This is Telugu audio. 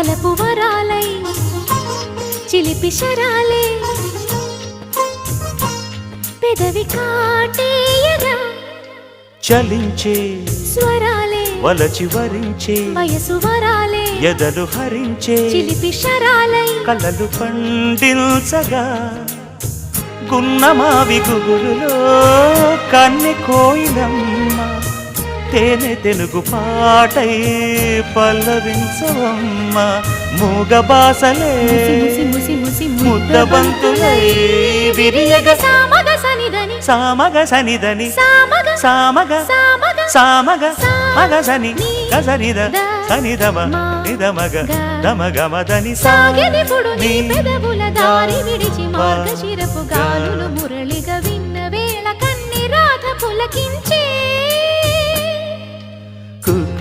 వలపు వరాలై చిలిపి శరాలే పెదవి కాటేయగా చలించే స్వరాలే వలచి వరించే వయసు వరాలే ఎదలు హరించే చిలిపి శరాలై కలలు పండించగా గున్నమావి గుగులులో కన్నె కోయిలమ్మ తేనె తెనుగు పాటై పల్లవించవమ్మ మూగ బాసలే ముసి ముసి ముసి ముద్దబంతులై విరియగ సామగ సనిదని సామగ సనిదని సామగ సామగ సామగ సామగ మగ సని గసనిద సనిదమ నిదమగ దమగమదని సాగెనిపుడు నీ పెదవుల దారి విడిచి మార్గశిరపు గాలులు మురళిగా విన్న వేళ కన్ని రాధ పులకించే